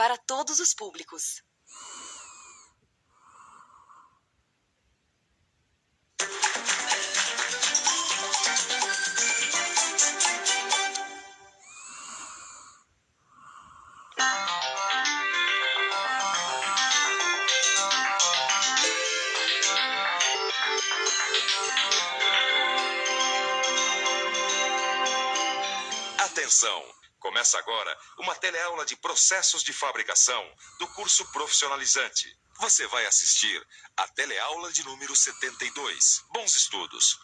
para todos os públicos. Atenção! Começa agora uma teleaula de processos de fabricação do curso profissionalizante. Você vai assistir a teleaula de número 72. Bons estudos!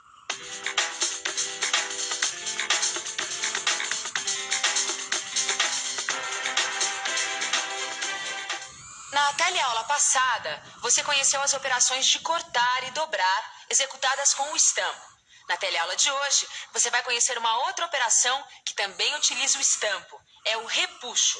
Na teleaula passada, você conheceu as operações de cortar e dobrar executadas com o estampo. Na teleaula de hoje, você vai conhecer uma outra operação que também utiliza o estampo. É o repuxo.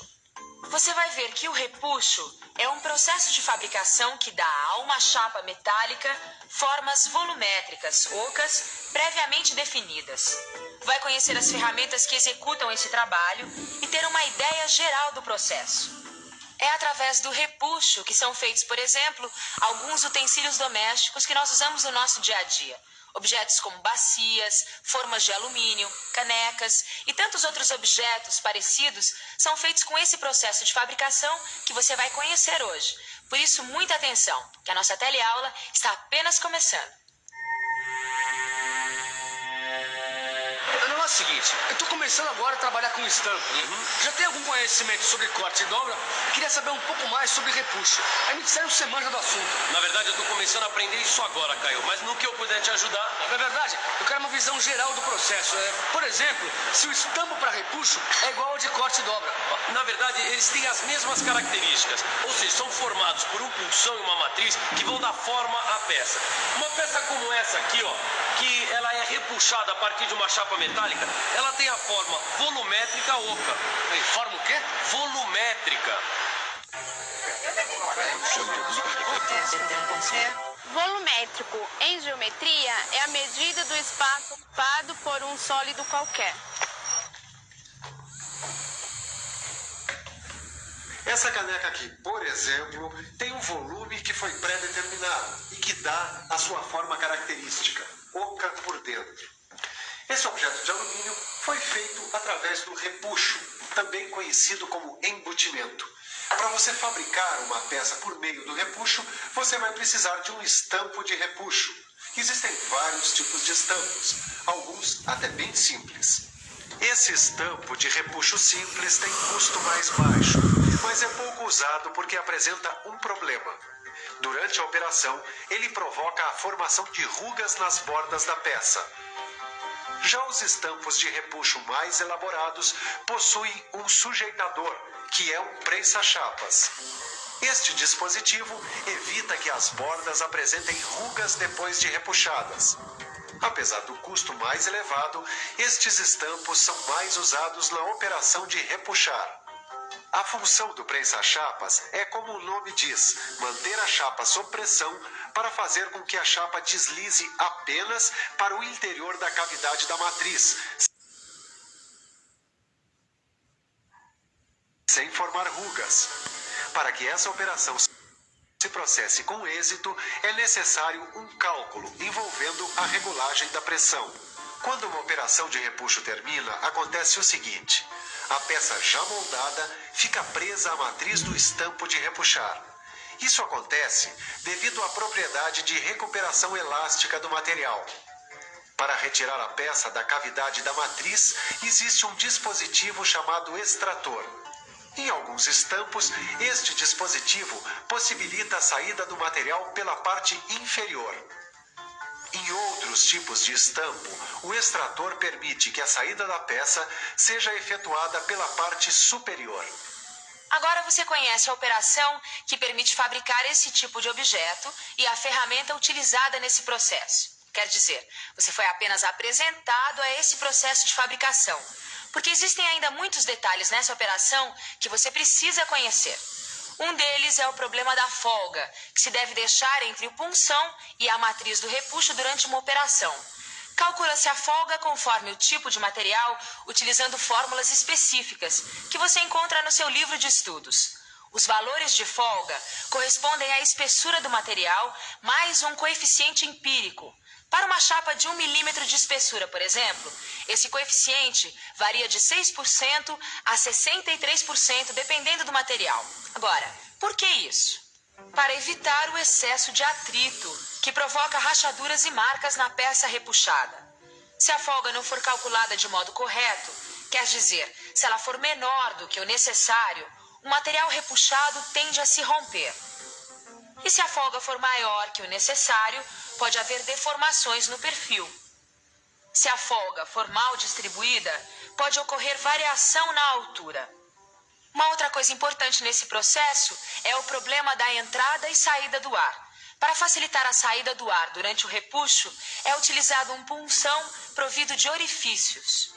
Você vai ver que o repuxo é um processo de fabricação que dá a uma chapa metálica formas volumétricas, ocas, previamente definidas. Vai conhecer as ferramentas que executam esse trabalho e ter uma ideia geral do processo. É através do repuxo que são feitos, por exemplo, alguns utensílios domésticos que nós usamos no nosso dia a dia. Objetos como bacias, formas de alumínio, canecas e tantos outros objetos parecidos são feitos com esse processo de fabricação que você vai conhecer hoje. Por isso, muita atenção, que a nossa teleaula está apenas começando. O seguinte, eu estou começando agora a trabalhar com estampo. Já tem algum conhecimento sobre corte e dobra? Queria saber um pouco mais sobre repuxo. Aí me disseram que você manja do assunto. Na verdade, eu estou começando a aprender isso agora, Caio. Mas no que eu puder te ajudar... Na verdade, eu quero uma visão geral do processo. Por exemplo, se o estampo para repuxo é igual ao de corte e dobra. Na verdade, eles têm as mesmas características. Ou seja, são formados por um pulsão e uma matriz que vão dar forma à peça. Uma peça como essa aqui, ó, que ela é repuxada a partir de uma chapa metálica, ela tem a forma volumétrica oca. Forma o quê? Volumétrica. Volumétrico, em geometria, é a medida do espaço ocupado por um sólido qualquer. Essa caneca aqui, por exemplo, tem um volume que foi pré-determinado e que dá a sua forma característica, oca por dentro. Esse objeto de alumínio foi feito através do repuxo, também conhecido como embutimento. Para você fabricar uma peça por meio do repuxo, você vai precisar de um estampo de repuxo. Existem vários tipos de estampos, alguns até bem simples. Esse estampo de repuxo simples tem custo mais baixo, mas é pouco usado porque apresenta um problema. Durante a operação, ele provoca a formação de rugas nas bordas da peça. Já os estampos de repuxo mais elaborados possuem um sujeitador, que é um prensa-chapas. Este dispositivo evita que as bordas apresentem rugas depois de repuxadas. Apesar do custo mais elevado, estes estampos são mais usados na operação de repuxar. A função do prensa-chapas é, como o nome diz, manter a chapa sob pressão para fazer com que a chapa deslize apenas para o interior da cavidade da matriz, sem formar rugas. Para que essa operação se processe com êxito, é necessário um cálculo envolvendo a regulagem da pressão. Quando uma operação de repuxo termina, acontece o seguinte: a peça já moldada fica presa à matriz do estampo de repuxar. Isso acontece devido à propriedade de recuperação elástica do material. Para retirar a peça da cavidade da matriz, existe um dispositivo chamado extrator. Em alguns estampos, este dispositivo possibilita a saída do material pela parte inferior. Em outros tipos de estampo, o extrator permite que a saída da peça seja efetuada pela parte superior. Agora você conhece a operação que permite fabricar esse tipo de objeto e a ferramenta utilizada nesse processo. Quer dizer, você foi apenas apresentado a esse processo de fabricação, porque existem ainda muitos detalhes nessa operação que você precisa conhecer. Um deles é o problema da folga, que se deve deixar entre o punção e a matriz do repuxo durante uma operação. Calcula-se a folga conforme o tipo de material, utilizando fórmulas específicas, que você encontra no seu livro de estudos. Os valores de folga correspondem à espessura do material mais um coeficiente empírico. Para uma chapa de 1 milímetro de espessura, por exemplo, esse coeficiente varia de 6% a 63%, dependendo do material. Agora, por que isso? Para evitar o excesso de atrito, que provoca rachaduras e marcas na peça repuxada. Se a folga não for calculada de modo correto, quer dizer, se ela for menor do que o necessário, o material repuxado tende a se romper. E se a folga for maior que o necessário, pode haver deformações no perfil. Se a folga for mal distribuída, pode ocorrer variação na altura. Uma outra coisa importante nesse processo é o problema da entrada e saída do ar. Para facilitar a saída do ar durante o repuxo, é utilizado um punção provido de orifícios.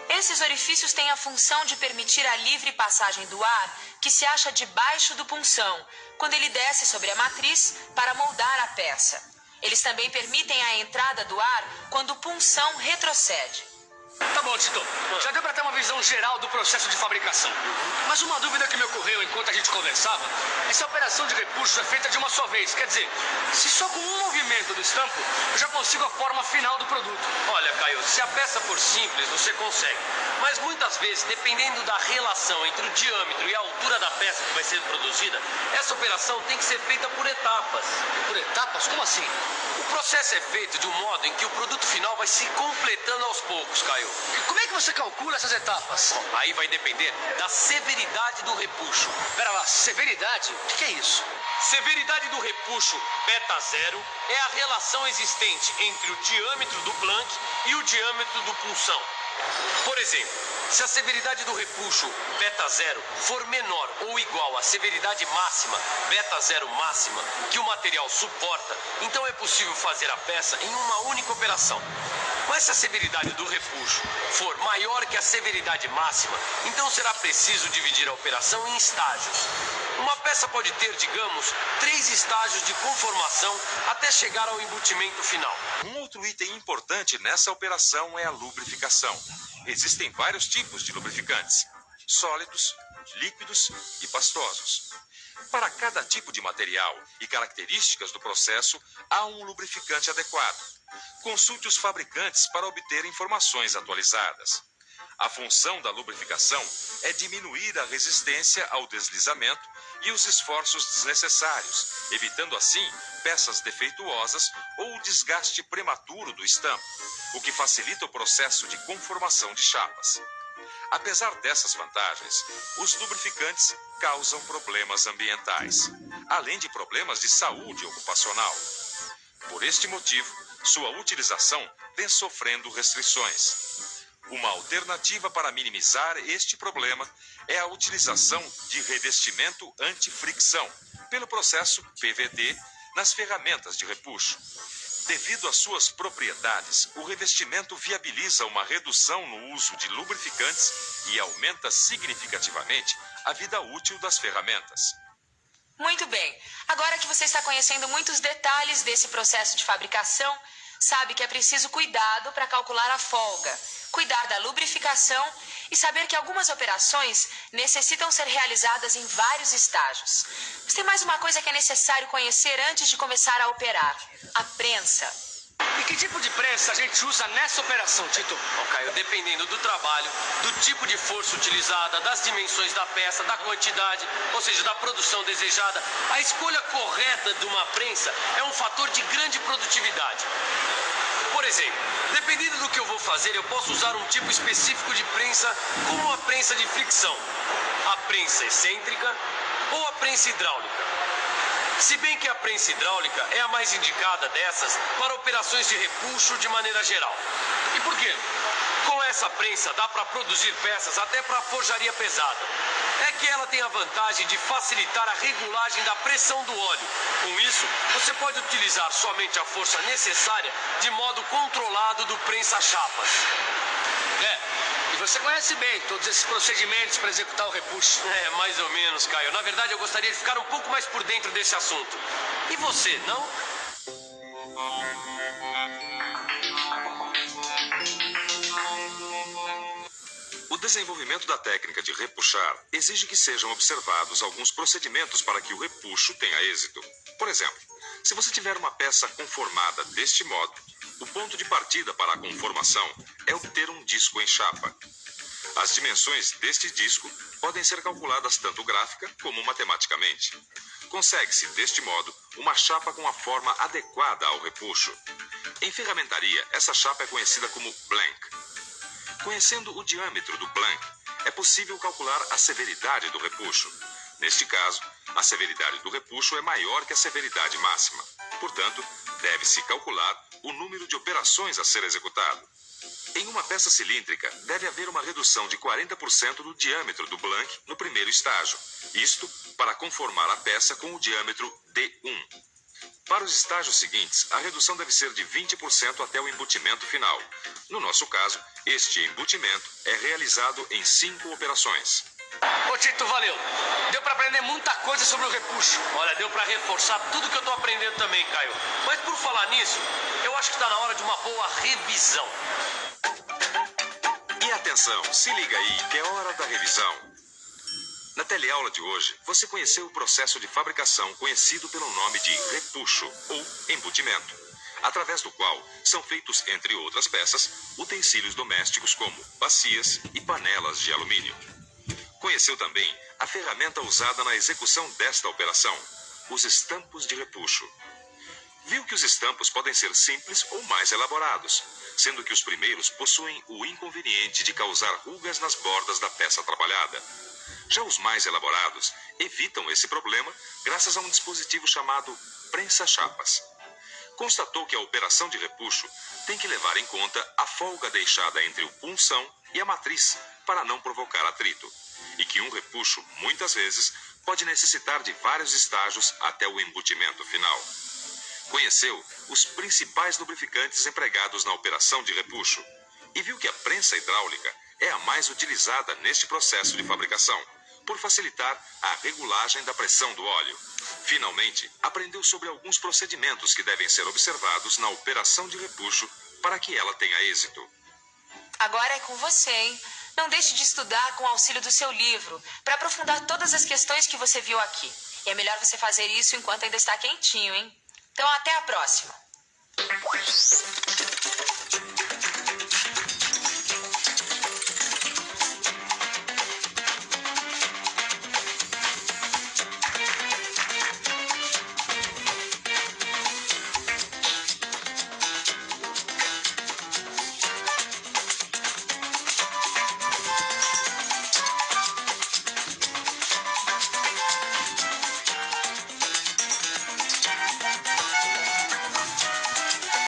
Esses orifícios têm a função de permitir a livre passagem do ar que se acha debaixo do punção, quando ele desce sobre a matriz para moldar a peça. Eles também permitem a entrada do ar quando o punção retrocede. Tá bom, Tito. Já deu pra ter uma visão geral do processo de fabricação. Mas uma dúvida que me ocorreu enquanto a gente conversava é se a operação de repuxo é feita de uma só vez. Quer dizer, se só com um movimento do estampo eu já consigo a forma final do produto. Olha, Caio, se a peça for simples, você consegue. Mas muitas vezes, dependendo da relação entre o diâmetro e a altura da peça que vai ser produzida, essa operação tem que ser feita por etapas. Por etapas? Como assim? O processo é feito de um modo em que o produto final vai se completando aos poucos, Caio. E como é que você calcula essas etapas? Aí vai depender da severidade do repuxo. Pera lá, severidade? O que é isso? Severidade do repuxo beta zero é a relação existente entre o diâmetro do Planck e o diâmetro do punção. Por exemplo, se a severidade do repuxo beta zero for menor ou igual à severidade máxima beta zero máxima que o material suporta, então é possível fazer a peça em uma única operação. Mas se a severidade do repuxo for maior que a severidade máxima, então será preciso dividir a operação em estágios. Uma peça pode ter, digamos, 3 estágios de conformação até chegar ao embutimento final. Um outro item importante nessa operação é a lubrificação. Existem vários tipos de lubrificantes: sólidos, líquidos e pastosos. Para cada tipo de material e características do processo, há um lubrificante adequado. Consulte os fabricantes para obter informações atualizadas. A função da lubrificação é diminuir a resistência ao deslizamento e os esforços desnecessários, evitando assim peças defeituosas ou o desgaste prematuro do estampo, o que facilita o processo de conformação de chapas. Apesar dessas vantagens, os lubrificantes causam problemas ambientais, além de problemas de saúde ocupacional. Por este motivo, sua utilização vem sofrendo restrições. Uma alternativa para minimizar este problema é a utilização de revestimento anti-fricção pelo processo PVD nas ferramentas de repuxo. Devido às suas propriedades, o revestimento viabiliza uma redução no uso de lubrificantes e aumenta significativamente a vida útil das ferramentas. Muito bem. Agora que você está conhecendo muitos detalhes desse processo de fabricação, sabe que é preciso cuidado para calcular a folga, cuidar da lubrificação e saber que algumas operações necessitam ser realizadas em vários estágios. Mas tem mais uma coisa que é necessário conhecer antes de começar a operar: a prensa. E que tipo de prensa a gente usa nessa operação, Tito? Bom, Caio, dependendo do trabalho, do tipo de força utilizada, das dimensões da peça, da quantidade, ou seja, da produção desejada, a escolha correta de uma prensa é um fator de grande produtividade. Por exemplo, dependendo do que eu vou fazer, eu posso usar um tipo específico de prensa, como a prensa de fricção, a prensa excêntrica ou a prensa hidráulica. Se bem que a prensa hidráulica é a mais indicada dessas para operações de repuxo de maneira geral. E por quê? Com essa prensa dá para produzir peças até para forjaria pesada. É que ela tem a vantagem de facilitar a regulagem da pressão do óleo. Com isso, você pode utilizar somente a força necessária de modo controlado do prensa-chapas. E você conhece bem todos esses procedimentos para executar o repuxo. É, mais ou menos, Caio. Na verdade, eu gostaria de ficar um pouco mais por dentro desse assunto. E você, não? O desenvolvimento da técnica de repuxar exige que sejam observados alguns procedimentos para que o repuxo tenha êxito. Por exemplo, se você tiver uma peça conformada deste modo, o ponto de partida para a conformação é obter um disco em chapa. As dimensões deste disco podem ser calculadas tanto gráfica como matematicamente. Consegue-se, deste modo, uma chapa com a forma adequada ao repuxo. Em ferramentaria, essa chapa é conhecida como blank. Conhecendo o diâmetro do blank, é possível calcular a severidade do repuxo. Neste caso, a severidade do repuxo é maior que a severidade máxima. Portanto, deve-se calcular o número de operações a ser executado. Em uma peça cilíndrica, deve haver uma redução de 40% do diâmetro do blank no primeiro estágio. Isto para conformar a peça com o diâmetro D1. Para os estágios seguintes, a redução deve ser de 20% até o embutimento final. No nosso caso, este embutimento é realizado em 5 operações. Ô Tito, valeu. Deu pra aprender muita coisa sobre o repuxo. Olha, deu pra reforçar tudo que eu tô aprendendo também, Caio. Mas por falar nisso, eu acho que tá na hora de uma boa revisão. E atenção, se liga aí que é hora da revisão. Na teleaula de hoje, você conheceu o processo de fabricação conhecido pelo nome de repuxo ou embutimento, através do qual são feitos, entre outras peças, utensílios domésticos como bacias e panelas de alumínio. Conheceu também a ferramenta usada na execução desta operação, os estampos de repuxo. Viu que os estampos podem ser simples ou mais elaborados, sendo que os primeiros possuem o inconveniente de causar rugas nas bordas da peça trabalhada. Já os mais elaborados evitam esse problema graças a um dispositivo chamado prensa-chapas. Constatou que a operação de repuxo tem que levar em conta a folga deixada entre o punção e a matriz para não provocar atrito, e que um repuxo, muitas vezes, pode necessitar de vários estágios até o embutimento final. Conheceu os principais lubrificantes empregados na operação de repuxo e viu que a prensa hidráulica é a mais utilizada neste processo de fabricação, por facilitar a regulagem da pressão do óleo. Finalmente, aprendeu sobre alguns procedimentos que devem ser observados na operação de repuxo para que ela tenha êxito. Agora é com você, hein? Não deixe de estudar com o auxílio do seu livro, para aprofundar todas as questões que você viu aqui. E é melhor você fazer isso enquanto ainda está quentinho, hein? Então, até a próxima.